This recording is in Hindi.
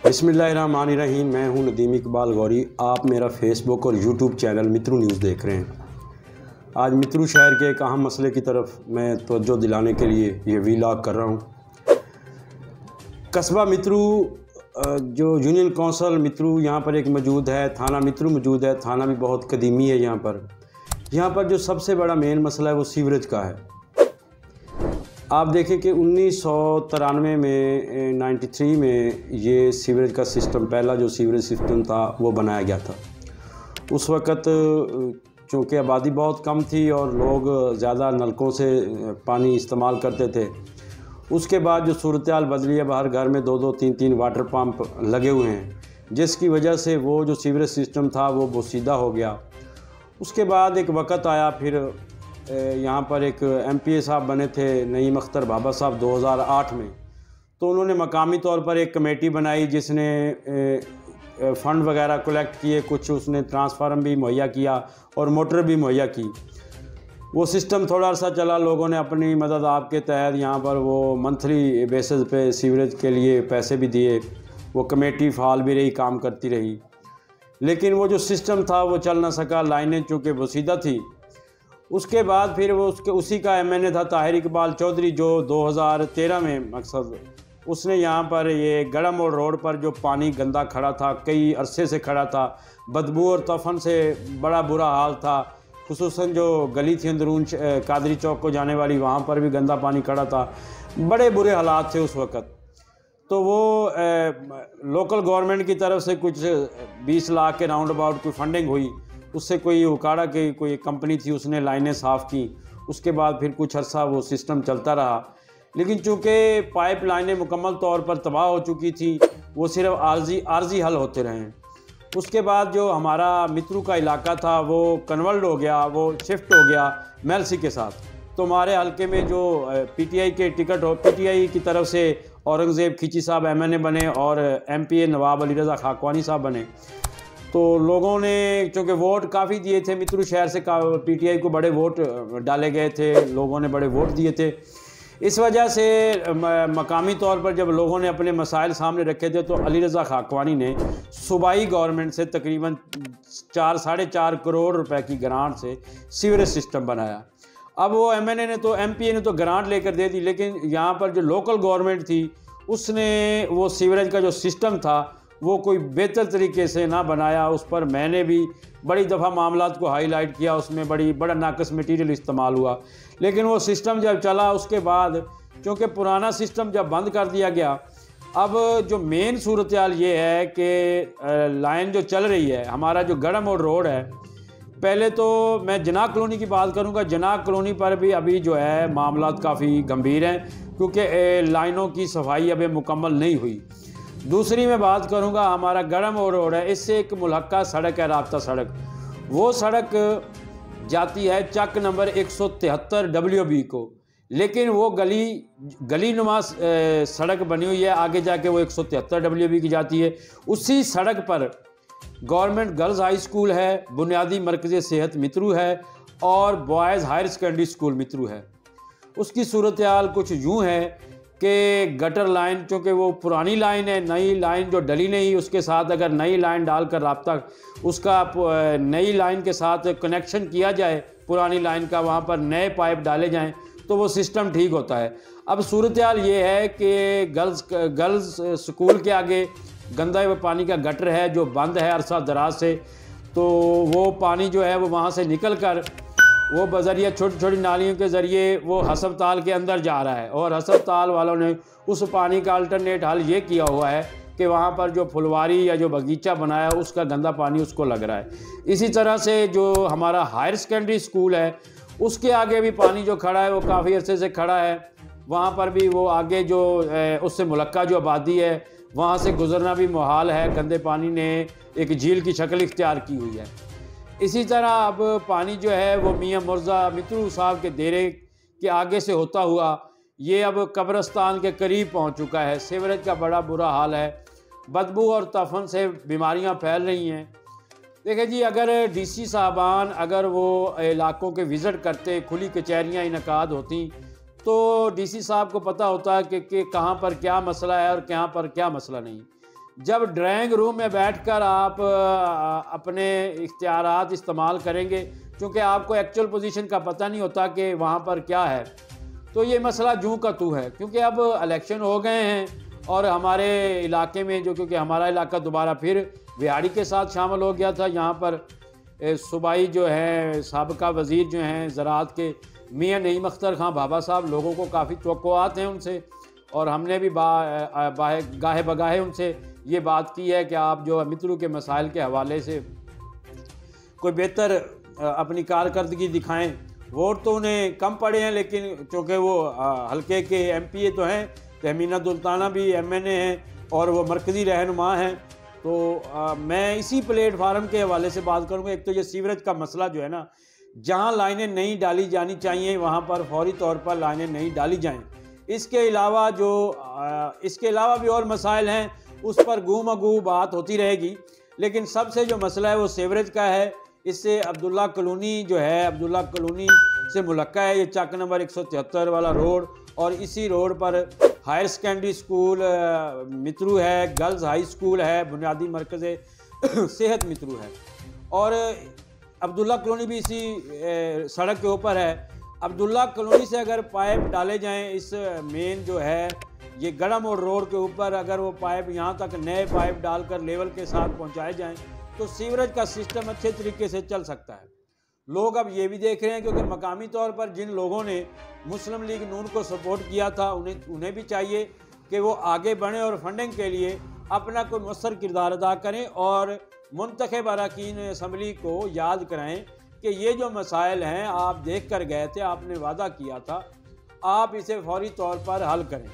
बिस्मिल्लाहिर्रहमानिर्रहीम। मैं हूं नदीम इकबाल गौरी। आप मेरा फेसबुक और यूट्यूब चैनल मित्रू न्यूज़ देख रहे हैं। आज मित्रू शहर के एक अहम मसले की तरफ मैं तवज्जो दिलाने के लिए ये वीलॉग कर रहा हूं। कस्बा मित्रू जो यूनियन कौंसल मित्रू यहाँ पर एक मौजूद है, थाना मित्रू मौजूद है। थाना भी बहुत कदीमी है। यहाँ पर जो सबसे बड़ा मेन मसला है वो सीवरेज का है। आप देखें कि 1993 में 93 में ये सीवरेज का सिस्टम, पहला जो सीवरेज सिस्टम था वो बनाया गया था। उस वक़्त चूँकि आबादी बहुत कम थी और लोग ज़्यादा नलकों से पानी इस्तेमाल करते थे। उसके बाद जो सूरत हाल बदली है, हर घर में 2-2, 3-3 वाटर पंप लगे हुए हैं, जिसकी वजह से वो जो सीवरेज सिस्टम था वो बोसीदा हो गया। उसके बाद एक वक़्त आया, फिर यहाँ पर एक MPA साहब बने थे, नईम अख्तर बाबा साहब, 2008 में। तो उन्होंने मकामी तौर पर एक कमेटी बनाई जिसने फ़ंड वगैरह कलेक्ट किए, कुछ उसने ट्रांसफार्म भी मुहैया किया और मोटर भी मुहैया की। वो सिस्टम थोड़ा सा चला, लोगों ने अपनी मदद आपके तहत यहाँ पर वो मंथली बेसिस पे सीवरेज के लिए पैसे भी दिए। वो कमेटी फ़ाल भी रही, काम करती रही, लेकिन वो जो सिस्टम था वो चल ना सका। लाइनें चूँकि बोसीदा थी। उसके बाद फिर वो उसी का MNA था ताहिर इकबाल चौधरी, जो 2013 में मकसद उसने यहाँ पर ये गड़ा मोड़ रोड पर जो पानी गंदा खड़ा था, कई अरसे से खड़ा था, बदबू और तफन से बड़ा बुरा हाल था। खुसूसन जो गली थी अंदरून कादरी चौक को जाने वाली, वहाँ पर भी गंदा पानी खड़ा था। बड़े बुरे हालात थे उस वक़्त। तो वो लोकल गवर्नमेंट की तरफ से कुछ 20 लाख के राउंड अबाउट कोई फंडिंग हुई। उससे कोई उकाड़ा की कोई कंपनी थी, उसने लाइनें साफ़ की। उसके बाद फिर कुछ अर्सा वो सिस्टम चलता रहा, लेकिन चूँकि पाइप लाइनें मुकम्मल तौर पर तबाह हो चुकी थी, वो सिर्फ आर्जी हल होते रहे। उसके बाद जो हमारा मित्रू का इलाका था वो कन्वर्ट हो गया, वो शिफ्ट हो गया मेलसी के साथ। तो हमारे हल्के में जो PTI के टिकट हो, PTI की तरफ से औरंगज़ेब खिची साहब MNA बने और MPA नवाब अली रज़ा खाकवानी साहब बने। तो लोगों ने चूँकि वोट काफ़ी दिए थे, मित्रू शहर से PTI को बड़े वोट डाले गए थे, लोगों ने बड़े वोट दिए थे। इस वजह से मकामी तौर पर जब लोगों ने अपने मसाइल सामने रखे थे, तो अली रज़ा खाकवानी ने सूबाई गवर्नमेंट से तकरीबन 4-4.5 करोड़ रुपए की ग्रांट से सीवरेज सिस्टम बनाया। अब वो MPA ने तो ग्रांट लेकर दे दी, लेकिन यहाँ पर जो लोकल गवर्नमेंट थी उसने वो सीवरेज का जो सिस्टम था वो कोई बेहतर तरीके से ना बनाया। उस पर मैंने भी बड़ी दफ़ा मामलात को हाईलाइट किया, उसमें बड़ा नाकस मटीरियल इस्तेमाल हुआ। लेकिन वो सिस्टम जब चला, उसके बाद क्योंकि पुराना सिस्टम जब बंद कर दिया गया, अब जो मेन सूरत हाल ये है कि लाइन जो चल रही है, हमारा जो गड़ा मोड़ रोड है, पहले तो मैं जनाब कॉलोनी की बात करूंगा। जनाब कॉलोनी पर भी अभी जो है मामलात काफ़ी गंभीर हैं, क्योंकि लाइनों की सफाई अभी मुकम्मल नहीं हुई। दूसरी मैं बात करूंगा, हमारा गड़ा मोड़ रोड है, इससे एक मुल्हक्का सड़क है, राब्ता सड़क। वो सड़क जाती है चक नंबर 173 WB को, लेकिन वो गली नुमा सड़क बनी हुई है। आगे जाके वो 173 WB की जाती है। उसी सड़क पर गवर्नमेंट गर्ल्स हाई स्कूल है, बुनियादी मरकज़ सेहत मित्रू है और बॉयज़ हायर सेकेंडरी स्कूल मित्रू है। उसकी सूरत हाल कुछ यूँ है कि गटर लाइन, चूँकि वो पुरानी लाइन है, नई लाइन जो डली नहीं, उसके साथ अगर नई लाइन डालकर राब्ता उसका नई लाइन के साथ कनेक्शन किया जाए पुरानी लाइन का, वहाँ पर नए पाइप डाले जाएं, तो वो सिस्टम ठीक होता है। अब सूरत हाल ये है कि गर्ल्स स्कूल के आगे गंदा पानी का गटर है जो बंद है अरसा दराज से। तो वो पानी जो है वो वहाँ से निकल कर वो बजरिया छोटी छोटी नालियों के ज़रिए वो हस्पताल के अंदर जा रहा है, और हस्पताल वालों ने उस पानी का अल्टरनेट हल ये किया हुआ है कि वहाँ पर जो फुलवारी या जो बगीचा बनाया उसका गंदा पानी उसको लग रहा है। इसी तरह से जो हमारा हायर सेकेंडरी स्कूल है उसके आगे भी पानी जो खड़ा है वो काफ़ी अरसे से खड़ा है। वहाँ पर भी वो आगे जो उससे मुलक्का जो आबादी है वहाँ से गुजरना भी मुहाल है। गंदे पानी ने एक झील की शक्ल इख्तियार की हुई है। इसी तरह अब पानी जो है वो मियाँ मुर्जा मित्रू साहब के डेरे के आगे से होता हुआ ये अब कब्रस्तान के करीब पहुँच चुका है। सीवरेज का बड़ा बुरा हाल है, बदबू और तफन से बीमारियाँ फैल रही हैं। देखिए जी, अगर DC साहबान अगर वो इलाकों के विज़िट करते, खुली कचहरियाँ इनकाद होती, तो DC साहब को पता होता है कि कहाँ पर क्या मसला है और कहाँ पर क्या मसला नहीं। जब ड्राइंग रूम में बैठकर आप अपने इख्तियारात इस्तेमाल करेंगे, क्योंकि आपको एक्चुअल पोजीशन का पता नहीं होता कि वहाँ पर क्या है, तो ये मसला जूं का तू है। क्योंकि अब इलेक्शन हो गए हैं और हमारे इलाके में जो, क्योंकि हमारा इलाका दोबारा फिर बिहाड़ी के साथ शामिल हो गया था, यहाँ पर सूबाई जो हैं साबिका वज़ीर जो हैं ज़राअत के मियाँ नईम अख्तर खां बाबा साहब, लोगों को काफ़ी तवक्कुआत हैं उनसे, और हमने भी गाहे बगाहे उनसे ये बात की है कि आप जो मित्रू के मसाइल के हवाले से कोई बेहतर अपनी कारकर्दगी दिखाएं। वोट तो उन्हें कम पड़े हैं, लेकिन चूँकि वो हल्के के MPA तो हैं, तहमीना दुल्ताना भी MNA हैं और वो मरकज़ी रहनुमा हैं। तो मैं इसी प्लेटफार्म के हवाले से बात करूँगा। एक तो ये सीवरेज का मसला जो है ना, जहाँ लाइनें नहीं डाली जानी चाहिए वहाँ पर फौरी तौर पर लाइनें नहीं डाली जाएँ। इसके अलावा भी और मसाइल हैं, उस पर गूमगू बात होती रहेगी, लेकिन सबसे जो मसला है वो सीवरेज का है। इससे अब्दुल्ला कॉलोनी जो है, अब्दुल्ला कॉलोनी से मुलक्का है ये चक नंबर 173 वाला रोड, और इसी रोड पर हायर सेकेंडरी स्कूल मित्रू है, गर्ल्स हाई स्कूल है, बुनियादी मरकज़ सेहत मित्रू है, और अब्दुल्ला कॉलोनी भी इसी सड़क के ऊपर है। अब्दुल्ला कॉलोनी से अगर पाइप डाले जाएं इस मेन जो है ये गड़ा मोड़ रोड के ऊपर, अगर वो पाइप यहाँ तक नए पाइप डालकर लेवल के साथ पहुँचाए जाएँ तो सीवरेज का सिस्टम अच्छे तरीके से चल सकता है। लोग अब ये भी देख रहे हैं, क्योंकि मकामी तौर पर जिन लोगों ने मुस्लिम लीग नून को सपोर्ट किया था उन्हें भी चाहिए कि वो आगे बढ़ें और फंडिंग के लिए अपना कोई मौसर किरदार अदा करें, और मुंतखब अरकान असम्बली को याद कराएं कि ये जो मसाइल हैं आप देख कर गए थे, आपने वादा किया था, आप इसे फौरी तौर पर हल करें।